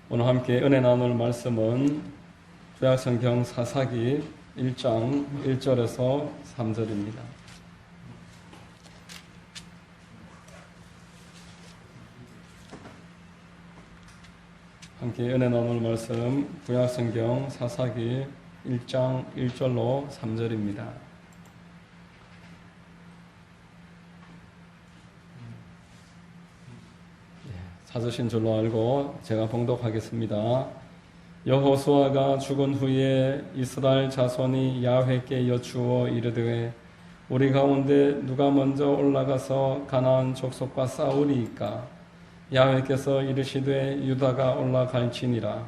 오늘 함께 은혜 나눌 말씀은 구약성경 사사기 1장 1절에서 3절입니다. 함께 은혜 나눌 말씀 구약성경 사사기 1장 1절로 3절입니다. 찾으신 줄로 알고 제가 봉독하겠습니다. 여호수아가 죽은 후에 이스라엘 자손이 야훼께 여쭈어 이르되 우리 가운데 누가 먼저 올라가서 가나안 족속과 싸우리이까? 야훼께서 이르시되 유다가 올라갈지니라.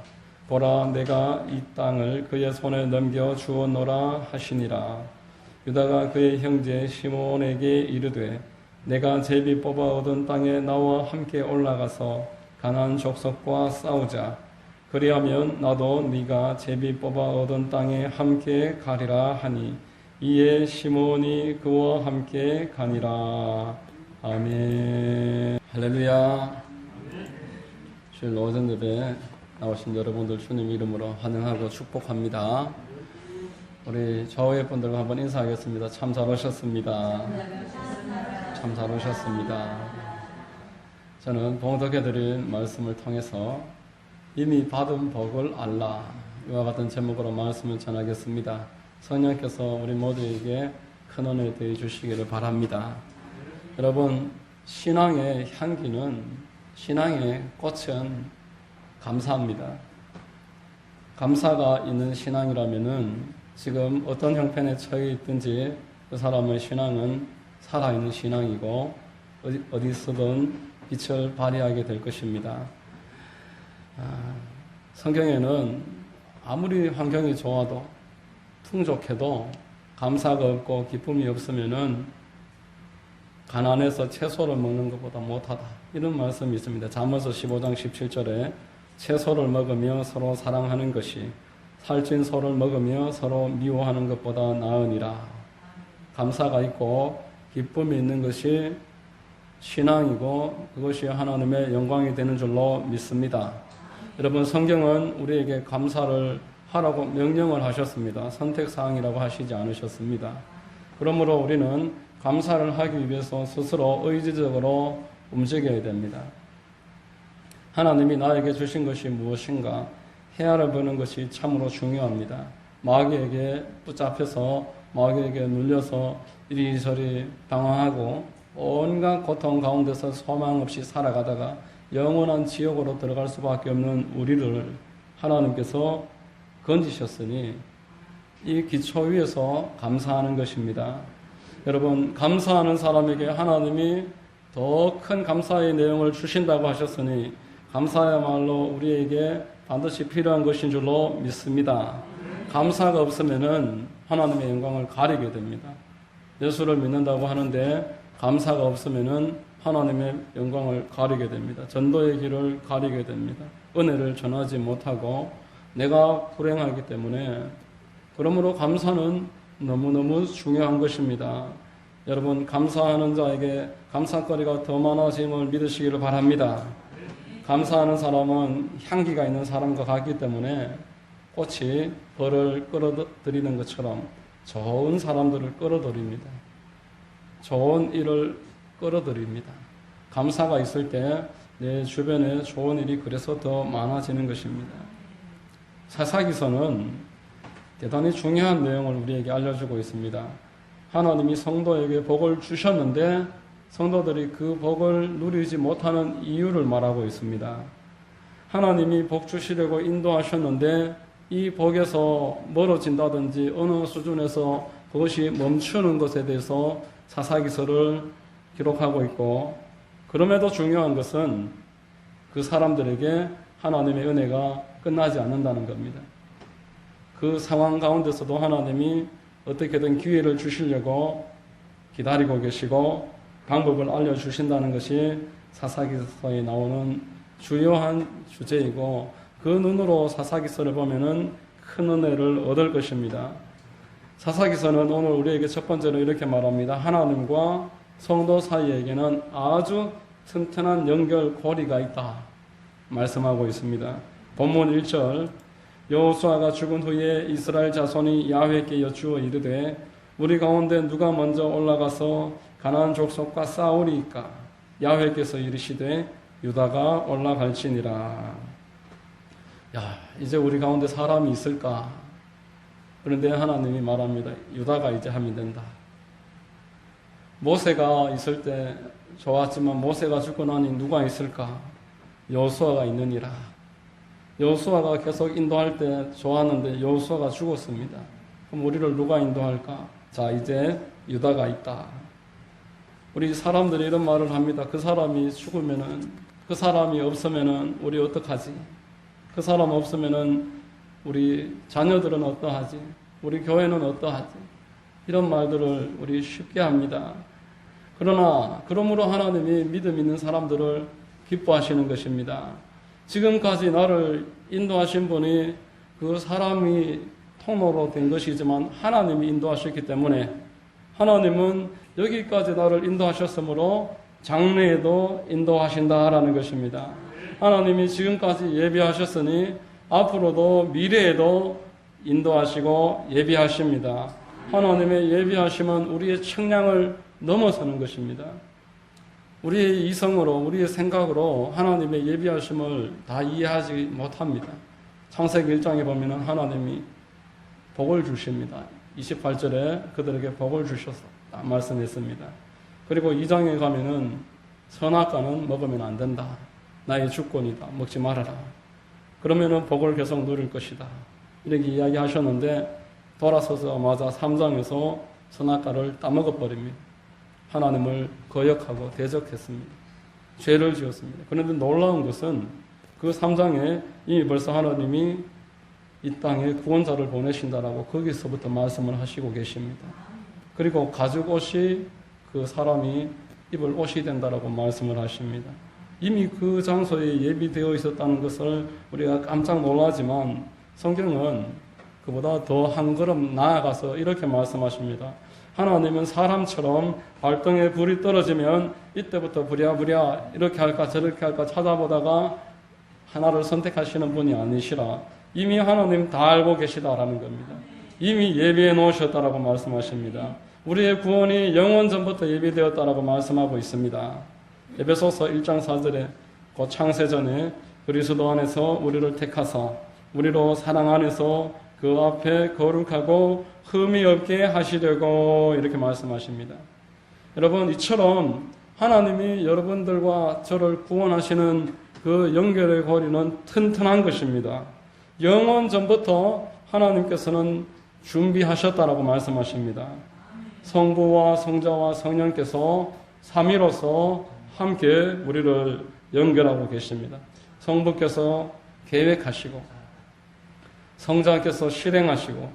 보라, 내가 이 땅을 그의 손에 넘겨 주었노라 하시니라. 유다가 그의 형제 시므온에게 이르되 내가 제비 뽑아 얻은 땅에 나와 함께 올라가서 가나안 족속과 싸우자. 그리하면 나도 네가 제비 뽑아 얻은 땅에 함께 가리라 하니 이에 시므온이 그와 함께 가니라. 아멘. 할렐루야. 주일 오전 예배 나오신 여러분들 주님 이름으로 환영하고 축복합니다. 우리 좌우의 분들과 한번 인사하겠습니다. 참 잘 오셨습니다. 참 잘 오셨습니다. 저는 봉독해드린 말씀을 통해서 이미 받은 복을 알라, 이와 같은 제목으로 말씀을 전하겠습니다. 성령께서 우리 모두에게 큰 은혜 되어 주시기를 바랍니다. 여러분, 신앙의 향기는, 신앙의 꽃은 감사합니다. 감사가 있는 신앙이라면은 지금 어떤 형편에 처해 있든지 그 사람의 신앙은 살아있는 신앙이고 어디서든 빛을 발휘하게 될 것입니다. 성경에는 아무리 환경이 좋아도 풍족해도 감사가 없고 기쁨이 없으면은 가난해서 채소를 먹는 것보다 못하다, 이런 말씀이 있습니다. 잠언서 15장 17절에 채소를 먹으며 서로 사랑하는 것이 살찐 소를 먹으며 서로 미워하는 것보다 나으니라. 감사가 있고 기쁨이 있는 것이 신앙이고 그것이 하나님의 영광이 되는 줄로 믿습니다. 여러분, 성경은 우리에게 감사를 하라고 명령을 하셨습니다. 선택사항이라고 하시지 않으셨습니다. 그러므로 우리는 감사를 하기 위해서 스스로 의지적으로 움직여야 됩니다. 하나님이 나에게 주신 것이 무엇인가 헤아려 보는 것이 참으로 중요합니다. 마귀에게 붙잡혀서 마귀에게 눌려서 이리저리 방황하고 온갖 고통 가운데서 소망 없이 살아가다가 영원한 지옥으로 들어갈 수밖에 없는 우리를 하나님께서 건지셨으니 이 기초 위에서 감사하는 것입니다. 여러분, 감사하는 사람에게 하나님이 더 큰 감사의 내용을 주신다고 하셨으니 감사야말로 우리에게 반드시 필요한 것인 줄로 믿습니다. 감사가 없으면은 하나님의 영광을 가리게 됩니다. 예수를 믿는다고 하는데 감사가 없으면은 하나님의 영광을 가리게 됩니다. 전도의 길을 가리게 됩니다. 은혜를 전하지 못하고 내가 불행하기 때문에, 그러므로 감사는 너무너무 중요한 것입니다. 여러분, 감사하는 자에게 감사거리가 더 많아짐을 믿으시기를 바랍니다. 감사하는 사람은 향기가 있는 사람과 같기 때문에 꽃이 벌을 끌어들이는 것처럼 좋은 사람들을 끌어들입니다. 좋은 일을 끌어들입니다. 감사가 있을 때 내 주변에 좋은 일이 그래서 더 많아지는 것입니다. 사사기서는 대단히 중요한 내용을 우리에게 알려주고 있습니다. 하나님이 성도에게 복을 주셨는데 성도들이 그 복을 누리지 못하는 이유를 말하고 있습니다. 하나님이 복 주시려고 인도하셨는데 이 복에서 멀어진다든지 어느 수준에서 그것이 멈추는 것에 대해서 사사기서를 기록하고 있고, 그럼에도 중요한 것은 그 사람들에게 하나님의 은혜가 끝나지 않는다는 겁니다. 그 상황 가운데서도 하나님이 어떻게든 기회를 주시려고 기다리고 계시고 방법을 알려주신다는 것이 사사기서에 나오는 주요한 주제이고, 그 눈으로 사사기서를 보면은 큰 은혜를 얻을 것입니다. 사사기서는 오늘 우리에게 첫 번째로 이렇게 말합니다. 하나님과 성도 사이에게는 아주 튼튼한 연결고리가 있다 말씀하고 있습니다. 본문 1절 여호수아가 죽은 후에 이스라엘 자손이 야훼께 여쭈어 이르되 우리 가운데 누가 먼저 올라가서 가나안 족속과 싸우리이까 야훼께서 이르시되 유다가 올라갈지니라. 야, 이제 우리 가운데 사람이 있을까? 그런데 하나님이 말합니다. 유다가 이제 하면 된다. 모세가 있을 때 좋았지만 모세가 죽고 나니 누가 있을까? 여호수아가 있느니라. 여호수아가 계속 인도할 때 좋았는데 여호수아가 죽었습니다. 그럼 우리를 누가 인도할까? 자, 이제 유다가 있다. 우리 사람들이 이런 말을 합니다. 그 사람이 죽으면은, 그 사람이 없으면은 우리 어떡하지? 그 사람 없으면은 우리 자녀들은 어떠하지? 우리 교회는 어떠하지? 이런 말들을 우리 쉽게 합니다. 그러나 그러므로 하나님이 믿음 있는 사람들을 기뻐하시는 것입니다. 지금까지 나를 인도하신 분이 그 사람이 통로로 된 것이지만 하나님이 인도하셨기 때문에 하나님은 여기까지 나를 인도하셨으므로 장래에도 인도하신다라는 것입니다. 하나님이 지금까지 예비하셨으니 앞으로도 미래에도 인도하시고 예비하십니다. 하나님의 예비하심은 우리의 측량을 넘어서는 것입니다. 우리의 이성으로 우리의 생각으로 하나님의 예비하심을 다 이해하지 못합니다. 창세기 1장에 보면 하나님이 복을 주십니다. 28절에 그들에게 복을 주셨다 말씀했습니다. 그리고 2장에 가면은 선악과는 먹으면 안 된다. 나의 주권이다. 먹지 말아라. 그러면은 복을 계속 누릴 것이다. 이렇게 이야기하셨는데 돌아서자마자 3장에서 선악과를 따먹어버립니다. 하나님을 거역하고 대적했습니다. 죄를 지었습니다. 그런데 놀라운 것은 그 3장에 이미 벌써 하나님이 이 땅에 구원자를 보내신다라고 거기서부터 말씀을 하시고 계십니다. 그리고 가죽 옷이 그 사람이 입을 옷이 된다라고 말씀을 하십니다. 이미 그 장소에 예비되어 있었다는 것을 우리가 깜짝 놀라지만 성경은 그보다 더 한 걸음 나아가서 이렇게 말씀하십니다. 하나님은 사람처럼 발등에 불이 떨어지면 이때부터 부랴부랴 이렇게 할까 저렇게 할까 찾아보다가 하나를 선택하시는 분이 아니시라. 이미 하나님 다 알고 계시다라는 겁니다. 이미 예비해 놓으셨다라고 말씀하십니다. 우리의 구원이 영원 전부터 예비되었다라고 말씀하고 있습니다. 에베소서 1장 4절에 곧 창세전에 그리스도 안에서 우리를 택하사 우리로 사랑 안에서 그 앞에 거룩하고 흠이 없게 하시려고 이렇게 말씀하십니다. 여러분, 이처럼 하나님이 여러분들과 저를 구원하시는 그 연결의 고리는 튼튼한 것입니다. 영원 전부터 하나님께서는 준비하셨다라고 말씀하십니다. 성부와 성자와 성령께서 삼위로서 함께 우리를 연결하고 계십니다. 성부께서 계획하시고 성자께서 실행하시고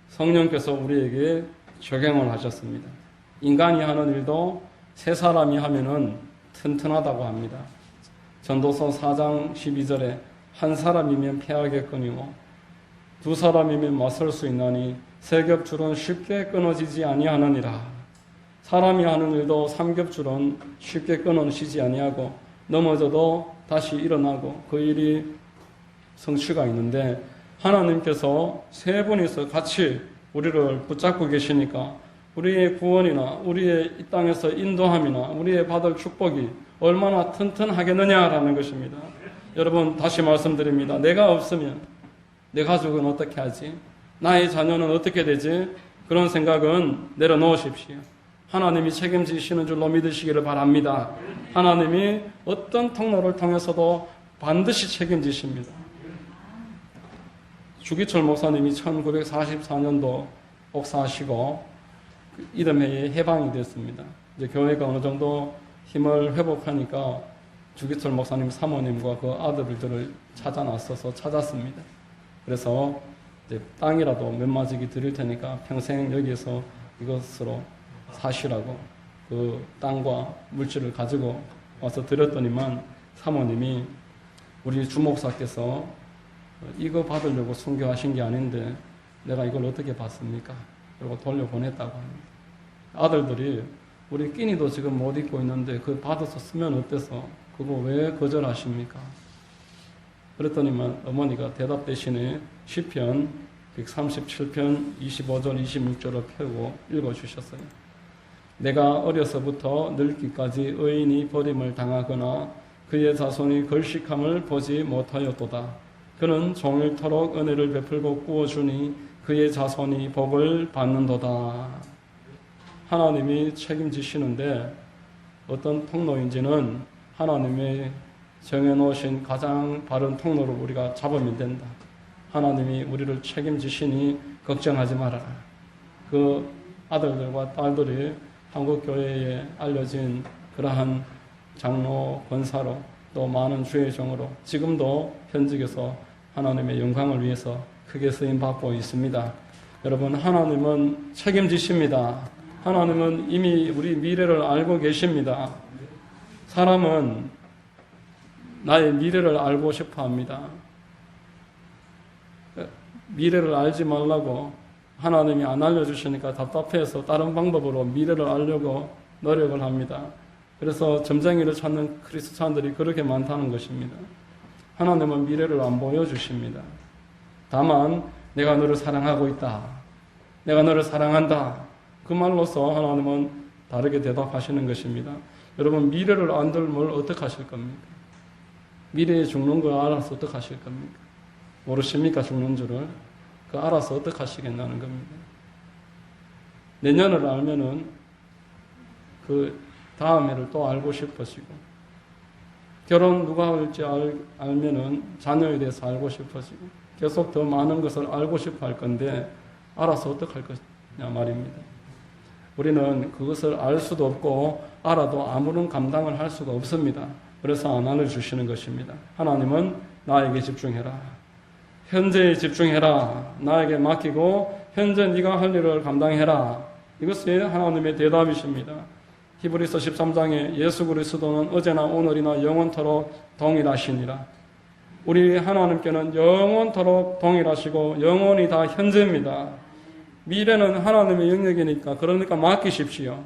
성령께서 우리에게 적용을 하셨습니다. 인간이 하는 일도 세 사람이 하면은 튼튼하다고 합니다. 전도서 4장 12절에 한 사람이면 패하겠거니와 두 사람이면 맞설 수 있나니 세 겹줄은 쉽게 끊어지지 아니하느니라. 사람이 하는 일도 삼겹줄은 쉽게 끊어지지 아니하고 넘어져도 다시 일어나고 그 일이 성취가 있는데 하나님께서 세 분이서 같이 우리를 붙잡고 계시니까 우리의 구원이나 우리의 이 땅에서 인도함이나 우리의 받을 축복이 얼마나 튼튼하겠느냐라는 것입니다. 여러분, 다시 말씀드립니다. 내가 없으면 내 가족은 어떻게 하지? 나의 자녀는 어떻게 되지? 그런 생각은 내려놓으십시오. 하나님이 책임지시는 줄로 믿으시기를 바랍니다. 하나님이 어떤 통로를 통해서도 반드시 책임지십니다. 주기철 목사님이 1944년도 목사하시고 이듬해에 해방이 됐습니다. 이제 교회가 어느 정도 힘을 회복하니까 주기철 목사님 사모님과 그 아들들을 찾아 나서서 찾았습니다. 그래서 이제 땅이라도 몇 마지기 드릴 테니까 평생 여기에서 이것으로 사시라고 그 땅과 물질을 가지고 와서 드렸더니만 사모님이 우리 주목사께서 이거 받으려고 순교하신 게 아닌데 내가 이걸 어떻게 받습니까? 그리고 돌려보냈다고 합니다. 아들들이 우리 끼니도 지금 못 입고 있는데 그 받아서 쓰면 어때서? 그거 왜 거절하십니까? 그랬더니만 어머니가 대답대신에 시편 137편 25절 26절을 펴고 읽어주셨어요. 내가 어려서부터 늙기까지 의인이 버림을 당하거나 그의 자손이 걸식함을 보지 못하였도다. 그는 종일토록 은혜를 베풀고 꾸어주니 그의 자손이 복을 받는도다. 하나님이 책임지시는데 어떤 통로인지는 하나님의 정해놓으신 가장 바른 통로를 우리가 잡으면 된다. 하나님이 우리를 책임지시니 걱정하지 말아라. 그 아들들과 딸들이 한국교회에 알려진 그러한 장로, 권사로 또 많은 주의 종으로 지금도 현직에서 하나님의 영광을 위해서 크게 쓰임받고 있습니다. 여러분, 하나님은 책임지십니다. 하나님은 이미 우리 미래를 알고 계십니다. 사람은 나의 미래를 알고 싶어 합니다. 미래를 알지 말라고 하나님이 안 알려주시니까 답답해서 다른 방법으로 미래를 알려고 노력을 합니다. 그래서 점쟁이를 찾는 크리스찬들이 그렇게 많다는 것입니다. 하나님은 미래를 안 보여주십니다. 다만 내가 너를 사랑하고 있다. 내가 너를 사랑한다. 그 말로서 하나님은 다르게 대답하시는 것입니다. 여러분, 미래를 안 들면 어떻게 하실 겁니까? 미래에 죽는 걸 알아서 어떻게 하실 겁니까? 모르십니까? 죽는 줄을. 그 알아서 어떻게 하시겠다는 겁니다. 내년을 알면은 그 다음 해를 또 알고 싶어지고, 결혼 누가 할지 알면은 자녀에 대해서 알고 싶어지고, 계속 더 많은 것을 알고 싶어 할 건데 알아서 어떻게 할 거냐 말입니다. 우리는 그것을 알 수도 없고 알아도 아무런 감당을 할 수가 없습니다. 그래서 안 알려주시는 것입니다. 하나님은 나에게 집중해라. 현재에 집중해라. 나에게 맡기고 현재 네가 할 일을 감당해라. 이것이 하나님의 대답이십니다. 히브리서 13장에 예수 그리스도는 어제나 오늘이나 영원토록 동일하시니라. 우리 하나님께는 영원토록 동일하시고 영원히 다 현재입니다. 미래는 하나님의 영역이니까 그러니까 맡기십시오.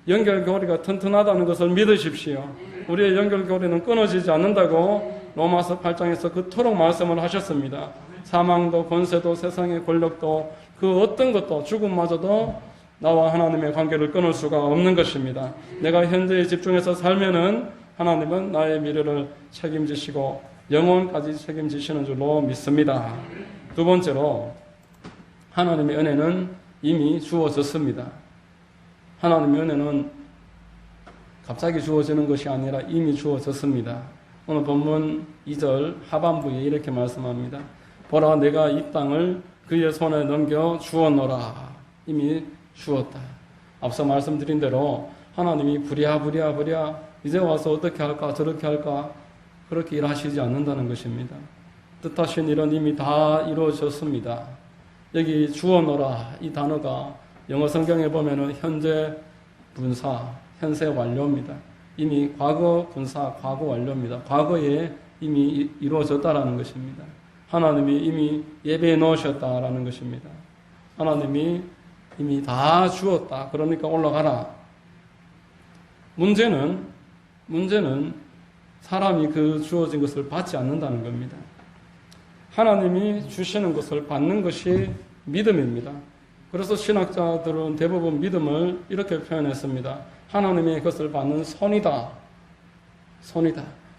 연결고리가 튼튼하다는 것을 믿으십시오. 우리의 연결고리는 끊어지지 않는다고 로마서 8장에서 그토록 말씀을 하셨습니다. 사망도 권세도 세상의 권력도 그 어떤 것도 죽음마저도 나와 하나님의 관계를 끊을 수가 없는 것입니다. 내가 현재에 집중해서 살면은 하나님은 나의 미래를 책임지시고 영원까지 책임지시는 줄로 믿습니다. 두 번째로 하나님의 은혜는 이미 주어졌습니다. 하나님의 은혜는 갑자기 주어지는 것이 아니라 이미 주어졌습니다. 오늘 본문 2절 하반부에 이렇게 말씀합니다. 보라, 내가 이 땅을 그의 손에 넘겨 주었노라. 이미 주었다. 앞서 말씀드린 대로 하나님이 부랴 이제 와서 어떻게 할까 저렇게 할까 그렇게 일하시지 않는다는 것입니다. 뜻하신 일은 이미 다 이루어졌습니다. 여기 주어노라 이 단어가 영어 성경에 보면은 현재 분사, 현재 완료입니다. 이미 과거 분사, 과거 완료입니다. 과거에 이미 이루어졌다라는 것입니다. 하나님이 이미 예배해 놓으셨다라는 것입니다. 하나님이 이미 다 주었다. 그러니까 올라가라. 문제는 사람이 그 주어진 것을 받지 않는다는 겁니다. 하나님이 주시는 것을 받는 것이 믿음입니다. 그래서 신학자들은 대부분 믿음을 이렇게 표현했습니다. 하나님의 것을 받는 손이다.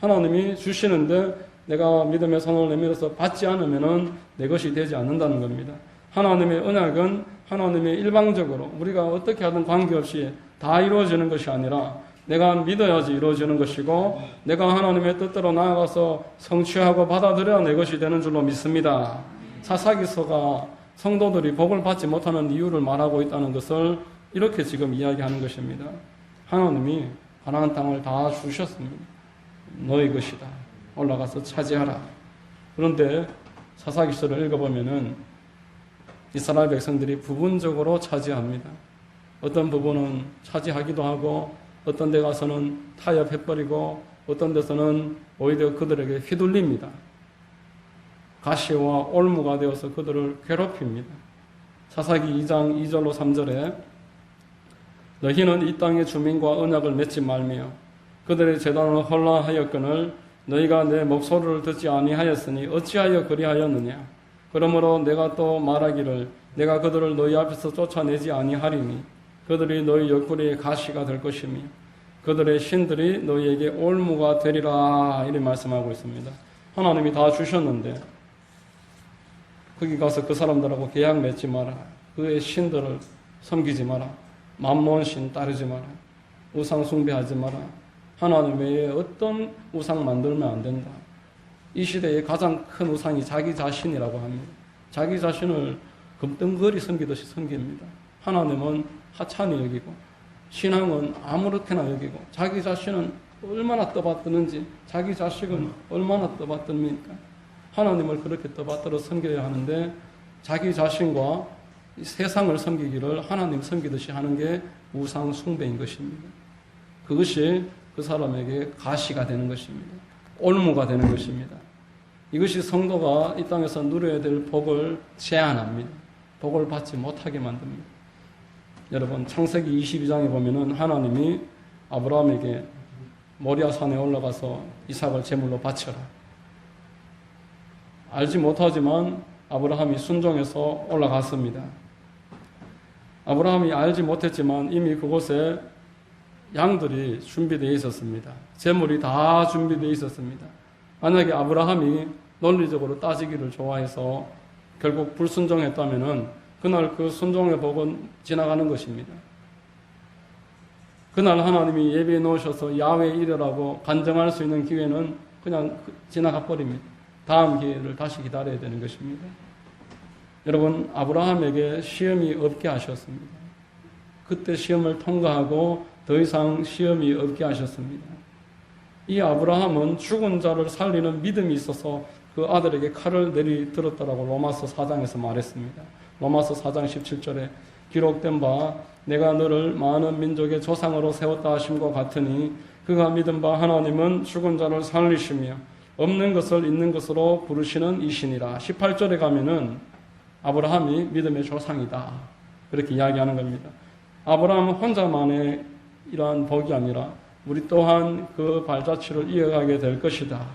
하나님이 주시는데 내가 믿음의 손을 내밀어서 받지 않으면 내 것이 되지 않는다는 겁니다. 하나님의 언약은 하나님의 일방적으로 우리가 어떻게 하든 관계없이 다 이루어지는 것이 아니라 내가 믿어야지 이루어지는 것이고 내가 하나님의 뜻대로 나아가서 성취하고 받아들여야 내 것이 되는 줄로 믿습니다. 사사기서가 성도들이 복을 받지 못하는 이유를 말하고 있다는 것을 이렇게 지금 이야기하는 것입니다. 하나님이 가나안 땅을 다 주셨습니다. 너희 것이다. 올라가서 차지하라. 그런데 사사기서를 읽어보면은 이스라엘 백성들이 부분적으로 차지합니다. 어떤 부분은 차지하기도 하고 어떤 데 가서는 타협해버리고 어떤 데서는 오히려 그들에게 휘둘립니다. 가시와 올무가 되어서 그들을 괴롭힙니다. 사사기 2장 2절로 3절에 너희는 이 땅의 주민과 언약을 맺지 말며 그들의 재단을 헐라하였거늘 너희가 내 목소리를 듣지 아니하였으니 어찌하여 그리하였느냐. 그러므로 내가 또 말하기를 내가 그들을 너희 앞에서 쫓아내지 아니하리니 그들이 너희 옆구리에 가시가 될 것이며 그들의 신들이 너희에게 올무가 되리라. 이렇게 말씀하고 있습니다. 하나님이 다 주셨는데 거기 가서 그 사람들하고 계약 맺지 마라. 그의 신들을 섬기지 마라. 만몬 신 따르지 마라. 우상 숭배하지 마라. 하나님 외에 어떤 우상 만들면 안 된다. 이 시대의 가장 큰 우상이 자기 자신이라고 합니다. 자기 자신을 금덩거리 섬기듯이 섬깁니다. 하나님은 하찮이 여기고 신앙은 아무렇게나 여기고 자기 자신은 얼마나 떠받드는지 자기 자식은 얼마나 떠받듭니까? 하나님을 그렇게 떠받들어 섬겨야 하는데 자기 자신과 세상을 섬기기를 하나님 섬기듯이 하는 게 우상 숭배인 것입니다. 그것이 그 사람에게 가시가 되는 것입니다. 올무가 되는 것입니다. 이것이 성도가 이 땅에서 누려야 될 복을 제한합니다. 복을 받지 못하게 만듭니다. 여러분 창세기 22장에 보면은 하나님이 아브라함에게 모리아 산에 올라가서 이삭을 제물로 바쳐라. 알지 못하지만 아브라함이 순종해서 올라갔습니다. 아브라함이 알지 못했지만 이미 그곳에 양들이 준비되어 있었습니다. 제물이 다 준비되어 있었습니다. 만약에 아브라함이 논리적으로 따지기를 좋아해서 결국 불순종했다면은 그날 그 순종의 복은 지나가는 것입니다. 그날 하나님이 예비해 놓으셔서 야훼 이르라고 간증할 수 있는 기회는 그냥 지나가 버립니다. 다음 기회를 다시 기다려야 되는 것입니다. 여러분 아브라함에게 시험이 없게 하셨습니다. 그때 시험을 통과하고 더 이상 시험이 없게 하셨습니다. 이 아브라함은 죽은 자를 살리는 믿음이 있어서 그 아들에게 칼을 내리들었다라고 로마서 4장에서 말했습니다. 로마서 4장 17절에 기록된 바 내가 너를 많은 민족의 조상으로 세웠다 하심과 같으니 그가 믿은 바 하나님은 죽은 자를 살리시며 없는 것을 있는 것으로 부르시는 이시니라. 18절에 가면은 아브라함이 믿음의 조상이다. 그렇게 이야기하는 겁니다. 아브라함은 혼자만의 이러한 복이 아니라 우리 또한 그 발자취를 이어가게 될 것이다.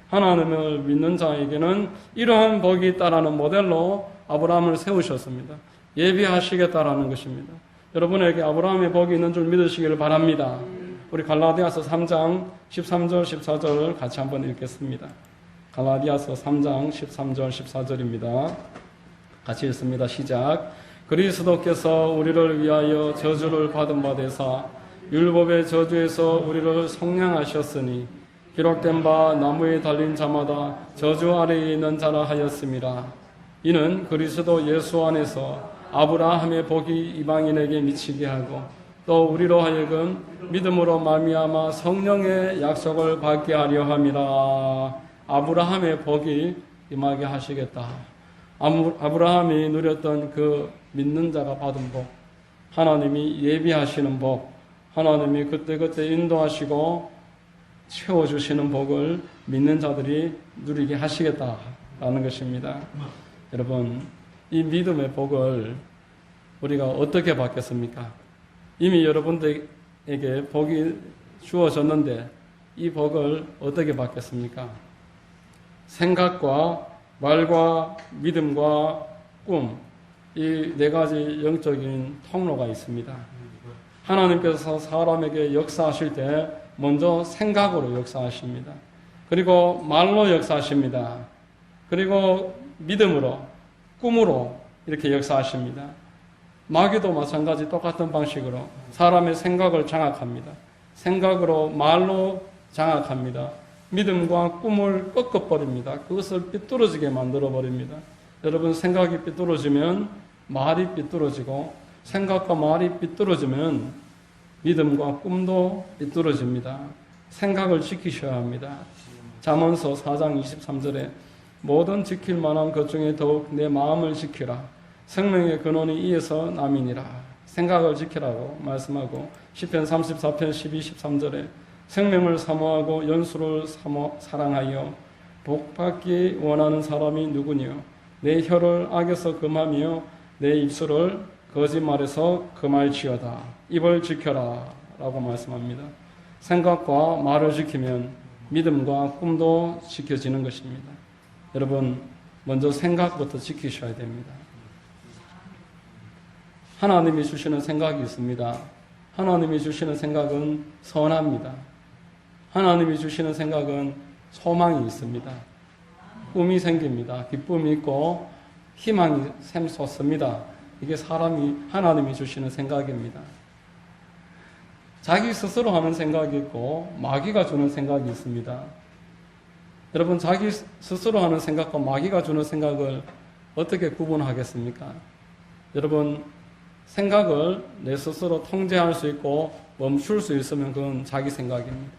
하나님을 믿는 자에게는 이러한 복이 있다라는 모델로 아브라함을 세우셨습니다. 예비하시겠다라는 것입니다. 여러분에게 아브라함의 복이 있는 줄 믿으시기를 바랍니다. 우리 갈라디아서 3장 13절 14절 같이 한번 읽겠습니다. 갈라디아서 3장 13절 14절입니다. 같이 읽습니다. 시작. 그리스도께서 우리를 위하여 저주를 받은 바 되사 율법의 저주에서 우리를 속량하셨으니 기록된 바 나무에 달린 자마다 저주 아래에 있는 자라 하였음이라. 이는 그리스도 예수 안에서 아브라함의 복이 이방인에게 미치게 하고 또 우리로 하여금 믿음으로 말미암아 성령의 약속을 받게 하려 함이라. 아브라함의 복이 임하게 하시겠다. 아브라함이 누렸던 그 믿는 자가 받은 복, 하나님이 예비하시는 복, 하나님이 그때그때 인도하시고 채워주시는 복을 믿는 자들이 누리게 하시겠다라는 것입니다. 여러분, 이 믿음의 복을 우리가 어떻게 받겠습니까? 이미 여러분들에게 복이 주어졌는데 이 복을 어떻게 받겠습니까? 생각과 말과 믿음과 꿈, 이 네 가지 영적인 통로가 있습니다. 하나님께서 사람에게 역사하실 때 먼저 생각으로 역사하십니다. 그리고 말로 역사하십니다. 그리고 믿음으로, 꿈으로 이렇게 역사하십니다. 마귀도 마찬가지 똑같은 방식으로 사람의 생각을 장악합니다. 생각으로, 말로 장악합니다. 믿음과 꿈을 꺾어버립니다. 그것을 삐뚤어지게 만들어버립니다. 여러분, 생각이 삐뚤어지면 말이 삐뚤어지고, 생각과 말이 삐뚤어지면 믿음과 꿈도 삐뚤어집니다. 생각을 지키셔야 합니다. 잠언서 4장 23절에 모든 지킬 만한 것 중에 더욱 내 마음을 지키라. 생명의 근원이 이에서 남이니라. 생각을 지키라고 말씀하고 시편 34편 12, 13절에 생명을 사모하고 연수를 사랑하여 복받기 원하는 사람이 누구니요? 내 혀를 악에서 금하며 내 입술을 거짓말에서 금할지어다. 입을 지켜라 라고 말씀합니다. 생각과 말을 지키면 믿음과 꿈도 지켜지는 것입니다. 여러분, 먼저 생각부터 지키셔야 됩니다. 하나님이 주시는 생각이 있습니다. 하나님이 주시는 생각은 선합니다. 하나님이 주시는 생각은 소망이 있습니다. 꿈이 생깁니다. 기쁨이 있고 희망이 샘솟습니다. 이게 하나님이 주시는 생각입니다. 자기 스스로 하는 생각이 있고 마귀가 주는 생각이 있습니다. 여러분, 자기 스스로 하는 생각과 마귀가 주는 생각을 어떻게 구분하겠습니까? 여러분, 생각을 내 스스로 통제할 수 있고 멈출 수 있으면 그건 자기 생각입니다.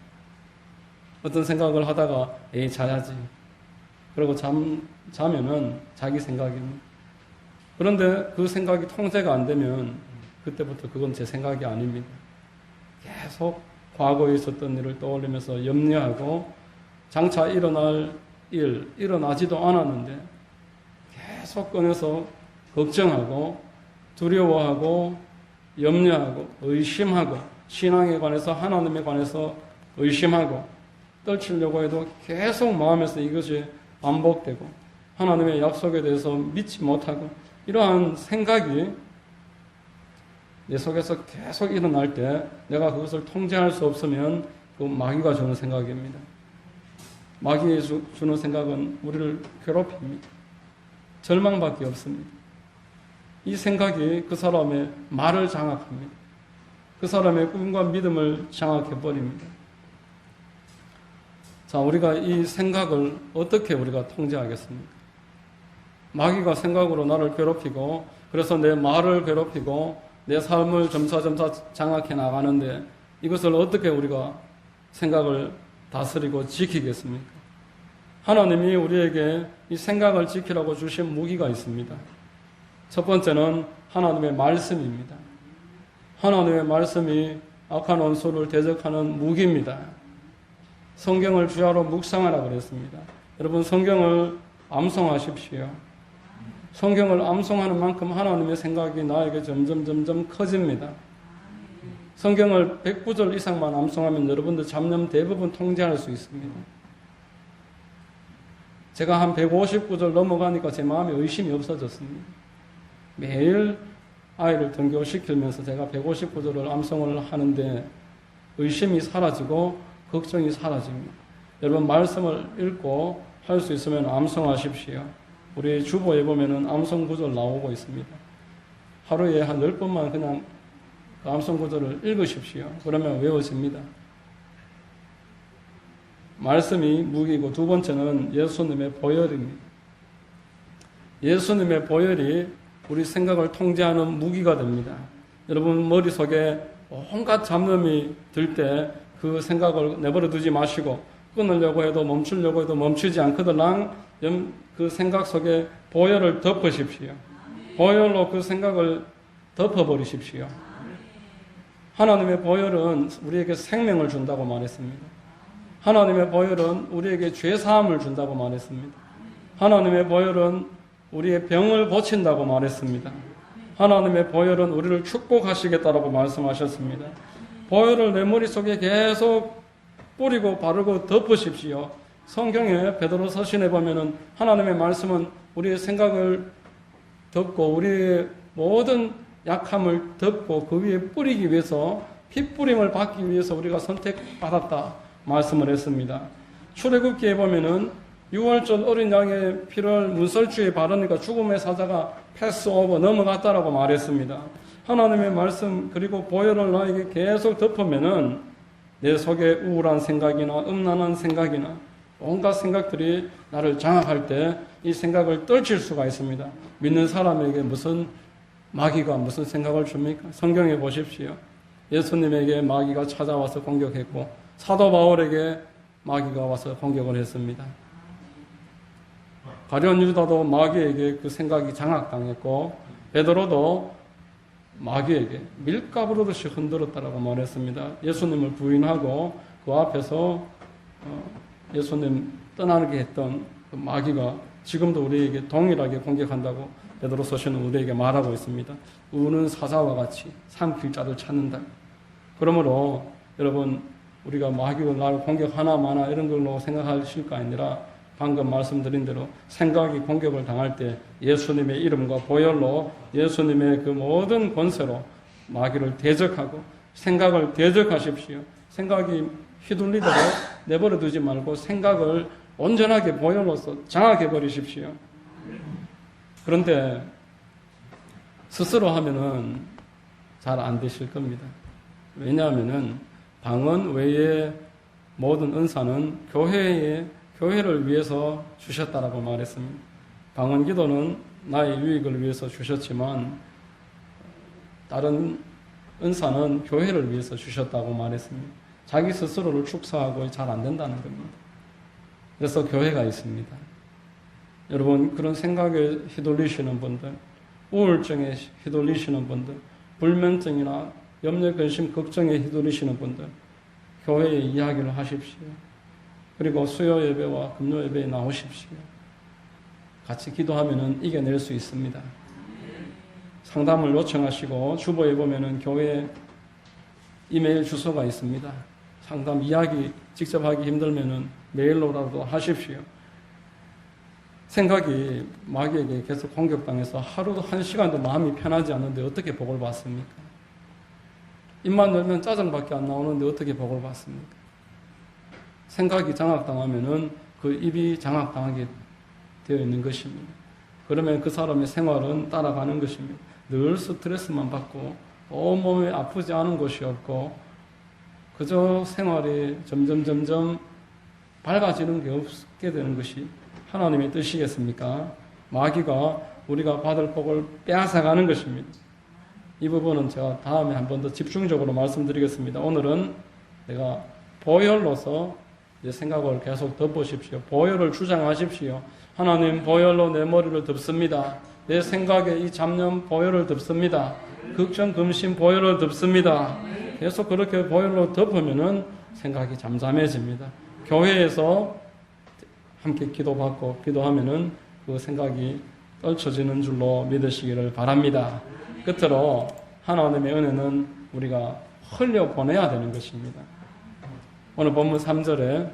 어떤 생각을 하다가 자야지. 그리고 자면은 자기 생각입니다. 그런데 그 생각이 통제가 안 되면 그때부터 그건 제 생각이 아닙니다. 계속 과거에 있었던 일을 떠올리면서 염려하고 장차 일어날 일, 일어나지도 않았는데 계속 꺼내서 걱정하고 두려워하고 염려하고 의심하고 신앙에 관해서 하나님에 관해서 의심하고 떨치려고 해도 계속 마음에서 이것이 반복되고 하나님의 약속에 대해서 믿지 못하고 이러한 생각이 내 속에서 계속 일어날 때 내가 그것을 통제할 수 없으면 그 마귀가 주는 생각입니다. 마귀가 주는 생각은 우리를 괴롭힙니다. 절망밖에 없습니다. 이 생각이 그 사람의 말을 장악합니다. 그 사람의 꿈과 믿음을 장악해버립니다. 자, 우리가 이 생각을 어떻게 우리가 통제하겠습니까? 마귀가 생각으로 나를 괴롭히고 그래서 내 말을 괴롭히고 내 삶을 점차점차 장악해 나가는데 이것을 어떻게 우리가 생각을 다스리고 지키겠습니까? 하나님이 우리에게 이 생각을 지키라고 주신 무기가 있습니다. 첫 번째는 하나님의 말씀입니다. 하나님의 말씀이 악한 원수를 대적하는 무기입니다. 성경을 주야로 묵상하라 그랬습니다. 여러분, 성경을 암송하십시오. 성경을 암송하는 만큼 하나님의 생각이 나에게 점점 커집니다. 성경을 100구절 이상만 암송하면 여러분들 잡념 대부분 통제할 수 있습니다. 제가 한 150구절 넘어가니까 제 마음에 의심이 없어졌습니다. 매일 아이를 등교시키면서 제가 150구절을 암송을 하는데 의심이 사라지고 걱정이 사라집니다. 여러분, 말씀을 읽고 할 수 있으면 암송하십시오. 우리 주보에 보면은 암송 구절 나오고 있습니다. 하루에 한 10번만 그냥 암송 구절을 읽으십시오. 그러면 외워집니다. 말씀이 무기고 두 번째는 예수님의 보혈입니다. 예수님의 보혈이 우리 생각을 통제하는 무기가 됩니다. 여러분, 머릿속에 온갖 잡념이 들 때 그 생각을 내버려 두지 마시고 끊으려고 해도 멈추려고 해도 멈추지 않거들랑 그 생각 속에 보혈을 덮으십시오. 보혈로 그 생각을 덮어버리십시오. 하나님의 보혈은 우리에게 생명을 준다고 말했습니다. 하나님의 보혈은 우리에게 죄사함을 준다고 말했습니다. 하나님의 보혈은 우리의 병을 고친다고 말했습니다. 하나님의 보혈은 우리를 축복하시겠다라고 말씀하셨습니다. 보혈을 내 머릿속에 계속 뿌리고 바르고 덮으십시오. 성경에 베드로 서신에 보면은 하나님의 말씀은 우리의 생각을 덮고 우리의 모든 약함을 덮고 그 위에 뿌리기 위해서 핏뿌림을 받기 위해서 우리가 선택받았다 말씀을 했습니다. 출애굽기에 보면은 6월절 어린 양의 피를 문설주에 바르니까 죽음의 사자가 패스오버 넘어갔다라고 말했습니다. 하나님의 말씀 그리고 보혈을 나에게 계속 덮으면은 내 속에 우울한 생각이나 음란한 생각이나 온갖 생각들이 나를 장악할 때 이 생각을 떨칠 수가 있습니다. 믿는 사람에게 무슨 마귀가 무슨 생각을 줍니까? 성경에 보십시오. 예수님에게 마귀가 찾아와서 공격했고 사도 바울에게 마귀가 와서 공격을 했습니다. 가룟 유다도 마귀에게 그 생각이 장악당했고 베드로도 마귀에게 밀가부르듯이 흔들었다라고 말했습니다. 예수님을 부인하고 그 앞에서 예수님 떠나게 했던 그 마귀가 지금도 우리에게 동일하게 공격한다고 베드로서신은 우리에게 말하고 있습니다. 우는 사자와 같이 삼킬 자를 찾는다. 그러므로 여러분, 우리가 마귀가 나를 공격하나 마나 이런 걸로 생각하실 거 아니라 방금 말씀드린 대로 생각이 공격을 당할 때 예수님의 이름과 보혈로 예수님의 그 모든 권세로 마귀를 대적하고 생각을 대적하십시오. 생각이 휘둘리도록 내버려 두지 말고 생각을 온전하게 보혈로서 장악해 버리십시오. 그런데 스스로 하면은 잘 안 되실 겁니다. 왜냐하면은 방언 외에 모든 은사는 교회를 위해서 주셨다라고 말했습니다. 방언 기도는 나의 유익을 위해서 주셨지만 다른 은사는 교회를 위해서 주셨다고 말했습니다. 자기 스스로를 축소하고 잘 안 된다는 겁니다. 그래서 교회가 있습니다. 여러분, 그런 생각에 휘둘리시는 분들, 우울증에 휘둘리시는 분들, 불면증이나 염려, 근심, 걱정에 휘둘리시는 분들, 교회에 이야기를 하십시오. 그리고 수요 예배와 금요 예배에 나오십시오. 같이 기도하면은 이겨낼 수 있습니다. 상담을 요청하시고 주보에 보면은 교회 이메일 주소가 있습니다. 상담 이야기 직접 하기 힘들면은 메일로라도 하십시오. 생각이 마귀에게 계속 공격당해서 하루도 한 시간도 마음이 편하지 않는데 어떻게 복을 받습니까? 입만 열면 짜증밖에 안 나오는데 어떻게 복을 받습니까? 생각이 장악당하면은 그 입이 장악당하게 되어 있는 것입니다. 그러면 그 사람의 생활은 따라가는 것입니다. 늘 스트레스만 받고 온몸에 아프지 않은 곳이 없고 그저 생활이 점점 밝아지는 게 없게 되는 것이 하나님의 뜻이겠습니까? 마귀가 우리가 받을 복을 빼앗아가는 것입니다. 이 부분은 제가 다음에 한 번 더 집중적으로 말씀드리겠습니다. 오늘은 내가 보혈로서 내 생각을 계속 덮으십시오. 보혈을 주장하십시오. 하나님, 보혈로 내 머리를 덮습니다. 내 생각에 이 잡념 보혈을 덮습니다. 걱정, 근심 보혈을 덮습니다. 계속 그렇게 보혈로 덮으면은 생각이 잠잠해집니다. 교회에서 함께 기도받고 기도하면은 그 생각이 떨쳐지는 줄로 믿으시기를 바랍니다. 끝으로 하나님의 은혜는 우리가 흘려보내야 되는 것입니다. 오늘 본문 3절에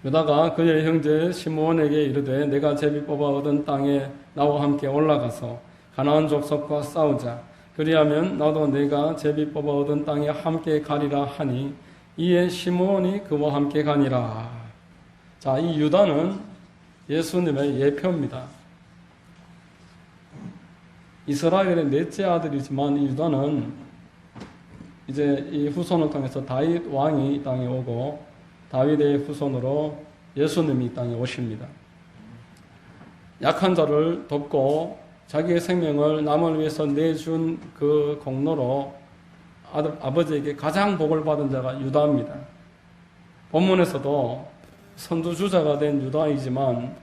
유다가 그의 형제 시므온에게 이르되 내가 제비 뽑아 얻은 땅에 나와 함께 올라가서 가나안 족속과 싸우자. 그리하면 나도 내가 제비 뽑아 얻은 땅에 함께 가리라 하니 이에 시므온이 그와 함께 가니라. 자, 이 유다는 예수님의 예표입니다. 이스라엘의 넷째 아들이지만 이 유다는 이제 이 후손을 통해서 다윗 왕이 이 땅에 오고 다윗의 후손으로 예수님이 이 땅에 오십니다. 약한 자를 돕고 자기의 생명을 남을 위해서 내준 그 공로로 아버지에게 가장 복을 받은 자가 유다입니다. 본문에서도 선두주자가 된 유다이지만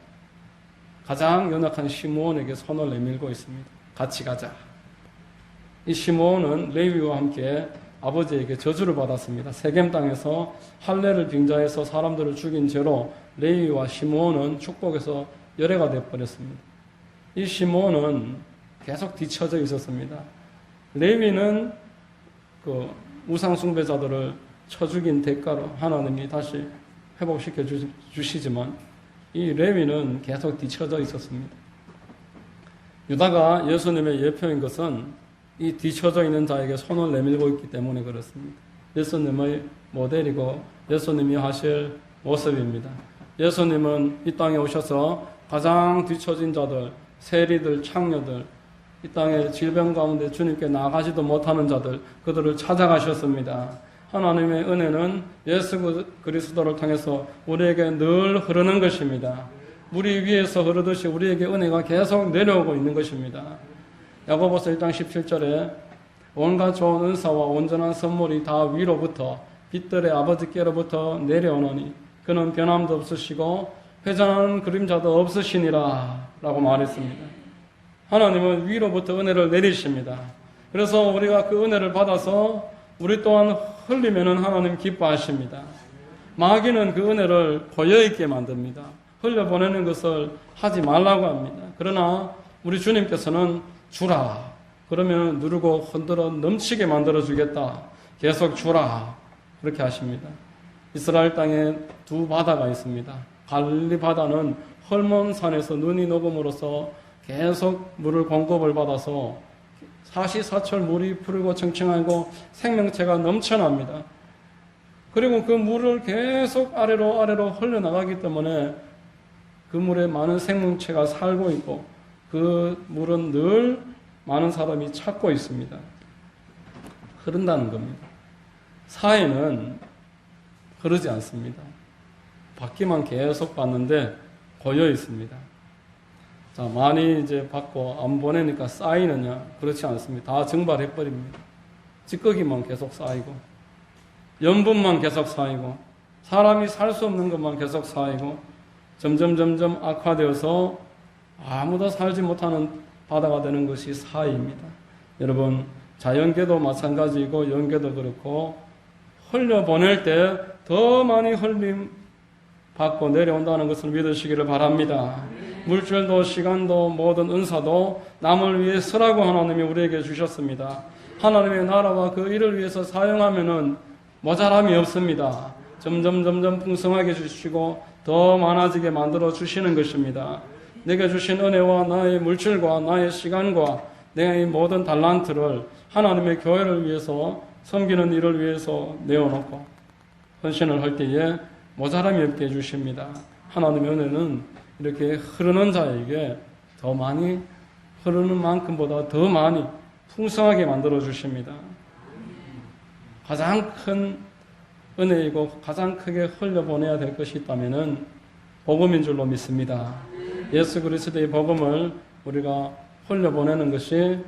가장 연약한 시므온에게 손을 내밀고 있습니다. 같이 가자. 이 시므온은 레위와 함께 아버지에게 저주를 받았습니다. 세겜 땅에서 할례를 빙자해서 사람들을 죽인 죄로 레위와 시므온은 축복에서 열애가 되어버렸습니다. 이 시므온은 계속 뒤처져 있었습니다. 레위는 그 우상 숭배자들을 쳐 죽인 대가로 하나님이 다시 회복시켜 주시지만 이 레위는 계속 뒤처져 있었습니다. 유다가 예수님의 예표인 것은 이 뒤처져 있는 자에게 손을 내밀고 있기 때문에 그렇습니다. 예수님의 모델이고 예수님이 하실 모습입니다. 예수님은 이 땅에 오셔서 가장 뒤처진 자들, 세리들, 창녀들, 이 땅의 질병 가운데 주님께 나가지도 못하는 자들, 그들을 찾아가셨습니다. 하나님의 은혜는 예수 그리스도를 통해서 우리에게 늘 흐르는 것입니다. 물이 위에서 흐르듯이 우리에게 은혜가 계속 내려오고 있는 것입니다. 야고보서 1장 17절에 온갖 좋은 은사와 온전한 선물이 다 위로부터 빛들의 아버지께로부터 내려오노니 그는 변함도 없으시고 회전하는 그림자도 없으시니라 라고 말했습니다. 하나님은 위로부터 은혜를 내리십니다. 그래서 우리가 그 은혜를 받아서 우리 또한 흘리면은 하나님 기뻐하십니다. 마귀는 그 은혜를 고여있게 만듭니다. 흘려보내는 것을 하지 말라고 합니다. 그러나 우리 주님께서는 주라. 그러면 누르고 흔들어 넘치게 만들어 주겠다. 계속 주라. 그렇게 하십니다. 이스라엘 땅에 두 바다가 있습니다. 갈릴리 바다는 헐몬산에서 눈이 녹음으로써 계속 물을 공급을 받아서 사시사철 물이 푸르고 청청하고 생명체가 넘쳐납니다. 그리고 그 물을 계속 아래로 흘러나가기 때문에 그 물에 많은 생명체가 살고 있고 그 물은 늘 많은 사람이 찾고 있습니다. 흐른다는 겁니다. 사회는 흐르지 않습니다. 받기만 계속 받는데 고여 있습니다. 자, 많이 이제 받고 안 보내니까 쌓이느냐? 그렇지 않습니다. 다 증발해버립니다. 찌꺼기만 계속 쌓이고, 염분만 계속 쌓이고, 사람이 살 수 없는 것만 계속 쌓이고, 점점 악화되어서 아무도 살지 못하는 바다가 되는 것이 사회입니다. 여러분, 자연계도 마찬가지이고, 연계도 그렇고, 흘려보낼 때 더 많이 흘림 받고 내려온다는 것을 믿으시기를 바랍니다. 물질도 시간도 모든 은사도 남을 위해 쓰라고 하나님이 우리에게 주셨습니다. 하나님의 나라와 그 일을 위해서 사용하면은 모자람이 없습니다. 점점 풍성하게 주시고 더 많아지게 만들어 주시는 것입니다. 내게 주신 은혜와 나의 물질과 나의 시간과 내 모든 달란트를 하나님의 교회를 위해서 섬기는 일을 위해서 내어놓고 헌신을 할 때에 모자람이 없게 해주십니다. 하나님의 은혜는 이렇게 흐르는 자에게 더 많이 흐르는 만큼보다 더 많이 풍성하게 만들어 주십니다. 가장 큰 은혜이고 가장 크게 흘려보내야 될 것이 있다면 복음인 줄로 믿습니다. 예수 그리스도의 복음을 우리가 흘려보내는 것이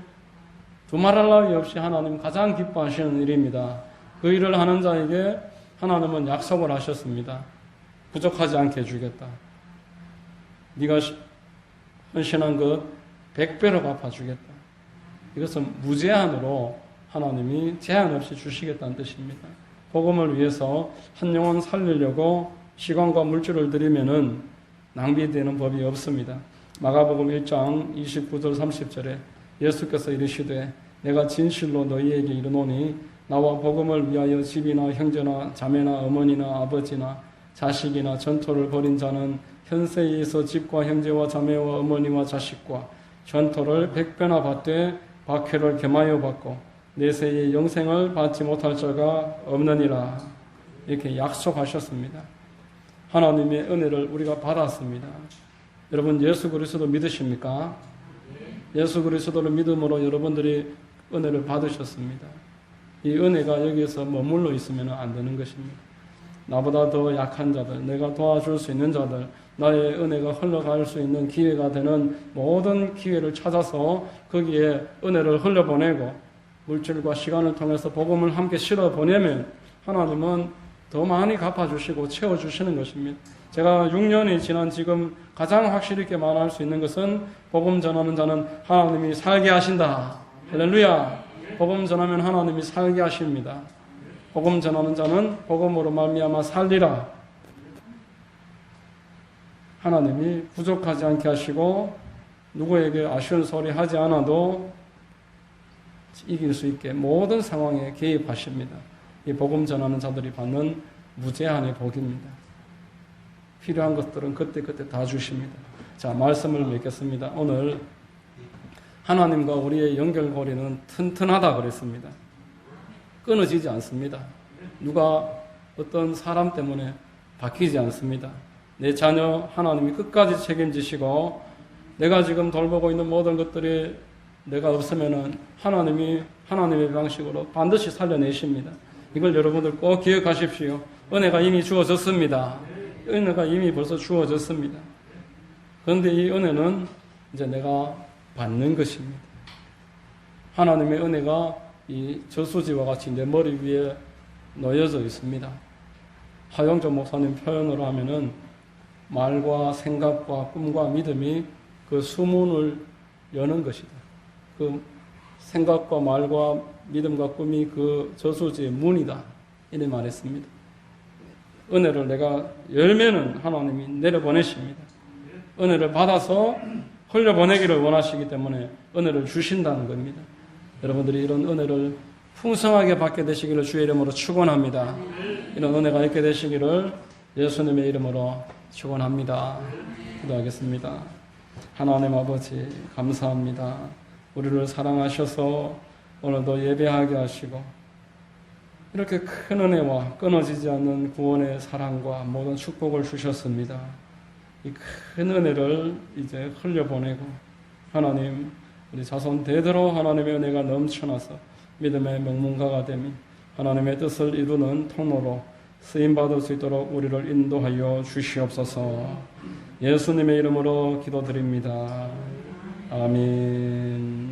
두말할 나위 없이 하나님 가장 기뻐하시는 일입니다. 그 일을 하는 자에게 하나님은 약속을 하셨습니다. 부족하지 않게 해주겠다. 네가 헌신한 것 100배로 갚아주겠다. 이것은 무제한으로 하나님이 제한 없이 주시겠다는 뜻입니다. 복음을 위해서 한 영혼 살리려고 시간과 물질을 들이면은 낭비되는 법이 없습니다. 마가복음 1장 29절 30절에 예수께서 이르시되 내가 진실로 너희에게 이르노니 나와 복음을 위하여 집이나 형제나 자매나 어머니나 아버지나 자식이나 전토를 벌인 자는 현세에서 집과 형제와 자매와 어머니와 자식과 전토를 100배나 받되 박해를 겸하여 받고 내세의 영생을 받지 못할 자가 없느니라. 이렇게 약속하셨습니다. 하나님의 은혜를 우리가 받았습니다. 여러분 예수 그리스도 믿으십니까? 예수 그리스도를 믿음으로 여러분들이 은혜를 받으셨습니다. 이 은혜가 여기에서 머물러 있으면 안 되는 것입니다. 나보다 더 약한 자들, 내가 도와줄 수 있는 자들, 나의 은혜가 흘러갈 수 있는 기회가 되는 모든 기회를 찾아서 거기에 은혜를 흘려보내고 물질과 시간을 통해서 복음을 함께 실어보내면 하나님은 더 많이 갚아주시고 채워주시는 것입니다. 제가 6년이 지난 지금 가장 확실히 있게 말할 수 있는 것은 복음 전하는 자는 하나님이 살게 하신다. 할렐루야. 복음 전하면 하나님이 살게 하십니다. 복음 전하는 자는 복음으로 말미암아 살리라. 하나님이 부족하지 않게 하시고 누구에게 아쉬운 소리 하지 않아도 이길 수 있게 모든 상황에 개입하십니다. 이 복음 전하는 자들이 받는 무제한의 복입니다. 필요한 것들은 그때그때 다 주십니다. 자, 말씀을 맺겠습니다. 오늘 하나님과 우리의 연결고리는 튼튼하다 그랬습니다. 끊어지지 않습니다. 누가 어떤 사람 때문에 바뀌지 않습니다. 내 자녀 하나님이 끝까지 책임지시고 내가 지금 돌보고 있는 모든 것들이 내가 없으면은 하나님이 하나님의 방식으로 반드시 살려내십니다. 이걸 여러분들 꼭 기억하십시오. 은혜가 이미 주어졌습니다. 은혜가 이미 벌써 주어졌습니다. 그런데 이 은혜는 이제 내가 받는 것입니다. 하나님의 은혜가 이 저수지와 같이 내 머리 위에 놓여져 있습니다. 하영조 목사님 표현으로 하면은 말과 생각과 꿈과 믿음이 그 수문을 여는 것이다. 그 생각과 말과 믿음과 꿈이 그 저수지의 문이다. 이렇게 말했습니다. 은혜를 내가 열면은 하나님이 내려보내십니다. 은혜를 받아서 흘려보내기를 원하시기 때문에 은혜를 주신다는 겁니다. 여러분들이 이런 은혜를 풍성하게 받게 되시기를 주의 이름으로 축원합니다. 이런 은혜가 있게 되시기를 예수님의 이름으로 축원합니다. 기도하겠습니다. 하나님 아버지 감사합니다. 우리를 사랑하셔서 오늘도 예배하게 하시고 이렇게 큰 은혜와 끊어지지 않는 구원의 사랑과 모든 축복을 주셨습니다. 이 큰 은혜를 이제 흘려보내고 하나님 우리 자손 대대로 하나님의 은혜가 넘쳐나서 믿음의 명문가가 되며 하나님의 뜻을 이루는 통로로 쓰임받을 수 있도록 우리를 인도하여 주시옵소서. 예수님의 이름으로 기도드립니다. 아멘.